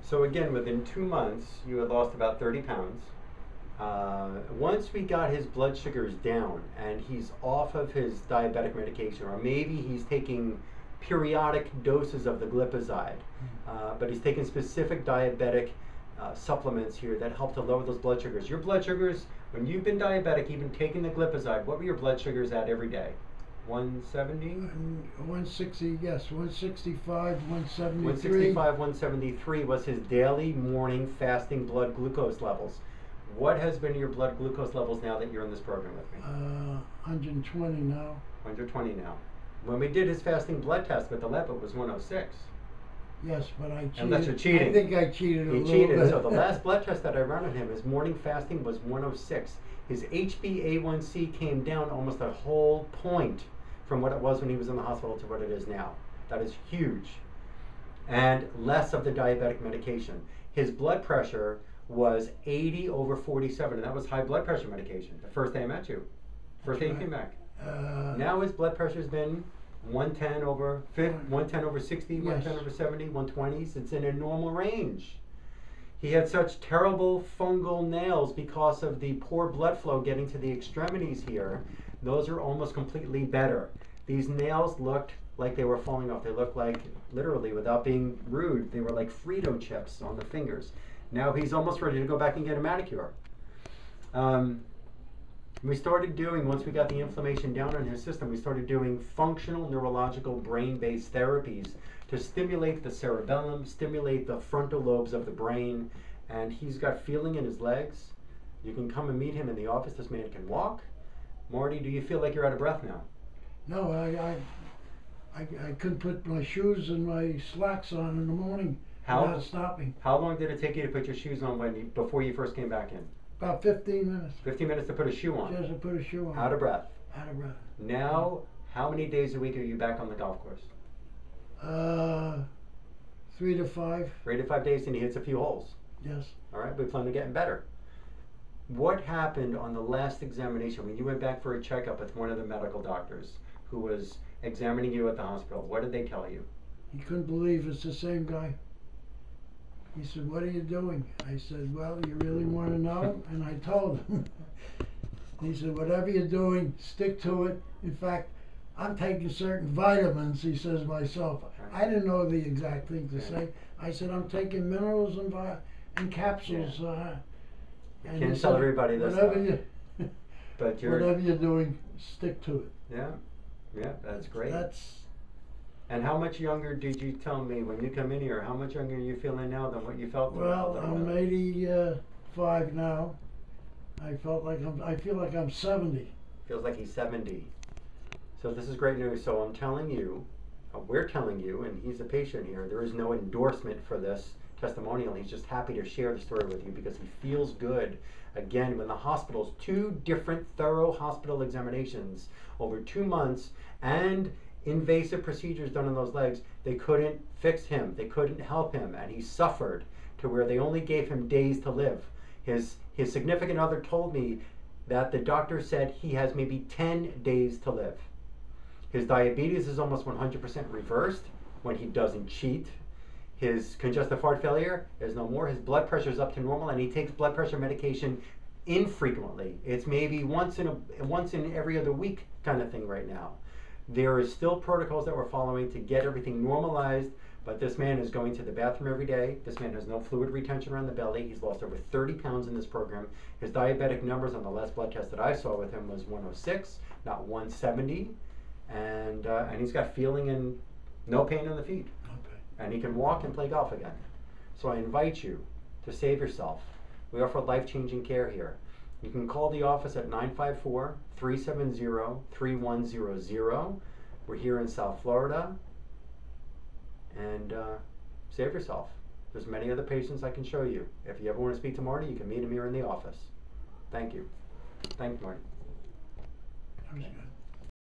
So again, within 2 months, you had lost about 30 pounds. Once we got his blood sugars down and he's off of his diabetic medication, or maybe he's taking periodic doses of the glipizide, but he's taking specific diabetic supplements here that help to lower those blood sugars. Your blood sugars, when you've been diabetic, even taking the glipizide, what were your blood sugars at every day? 170? 160, yes, 165, 173. 165, 173 was his daily morning fasting blood glucose levels. What has been your blood glucose levels now that you're in this program with me? 120 now. 120 now. When we did his fasting blood test with the lab, it was 106. Yes, but I cheated. Unless you're cheating. I think I cheated a little cheated. bit. So the last blood test that I ran on him, his morning fasting was 106. His HbA1c came down almost a whole point from what it was when he was in the hospital to what it is now. That is huge. And less of the diabetic medication. His blood pressure was 80 over 47, and that was high blood pressure medication the first day I met you. First day you came back. Now his blood pressure's been 110 over 110 over 60, yes. 110 over 70, 120s. It's in a normal range. He had such terrible fungal nails because of the poor blood flow getting to the extremities here. Those are almost completely better. These nails looked like they were falling off. They looked like, literally, without being rude, they were like Frito chips on the fingers. Now he's almost ready to go back and get a manicure. We started doing, once we got the inflammation down in his system, we started doing functional neurological brain-based therapies to stimulate the cerebellum, stimulate the frontal lobes of the brain, and he's got feeling in his legs. You can come and meet him in the office. This man can walk. Marty, do you feel like you're out of breath now? No, I couldn't put my shoes and my slacks on in the morning without stopping. How long did it take you to put your shoes on before you first came back in? About 15 minutes. 15 minutes to put a shoe on? Just to put a shoe on. Out of breath? Out of breath. Now, how many days a week are you back on the golf course? 3 to 5. 3 to 5 days, and he hits a few holes? Yes. All right, we plan on getting better. What happened on the last examination when you went back for a checkup with one of the medical doctors who was examining you at the hospital? What did they tell you? He couldn't believe it's the same guy. He said, "What are you doing?" I said, "Well, you really want to know?" And I told him. He said, "Whatever you're doing, stick to it. In fact, I'm taking certain vitamins," he says myself. I didn't know the exact thing to say. I said, "I'm taking minerals and capsules." And can't tell everybody this whatever but whatever you're doing, stick to it. Yeah, that's great. That's. And how much younger did you tell me when you come in here? How much younger are you feeling now than what you felt? Well, I'm 85 now. I feel like I'm 70. Feels like he's 70. So this is great news. So I'm telling you, we're telling you, and he's a patient here, there is no endorsement for this testimonial. He's just happy to share the story with you because he feels good. Again, when the hospitals, 2 different thorough hospital examinations over 2 months and invasive procedures done on those legs, they couldn't fix him. They couldn't help him, and he suffered to where they only gave him days to live. His significant other told me that the doctor said he has maybe 10 days to live. His diabetes is almost 100% reversed when he doesn't cheat. His congestive heart failure is no more. His blood pressure is up to normal, and he takes blood pressure medication infrequently. It's maybe once in every other week kind of thing right now. There is still protocols that we're following to get everything normalized, but this man is going to the bathroom every day. This man has no fluid retention around the belly. He's lost over 30 pounds in this program. His diabetic numbers on the last blood test that I saw with him was 106, not 170, and he's got feeling and no pain in the feet. Okay. And he can walk and play golf again. So I invite you to save yourself. We offer life-changing care here. You can call the office at 954-370-3100. We're here in South Florida. And save yourself. There's many other patients I can show you. If you ever want to speak to Marty, you can meet him here in the office. Thank you. Thanks, Marty. That was good.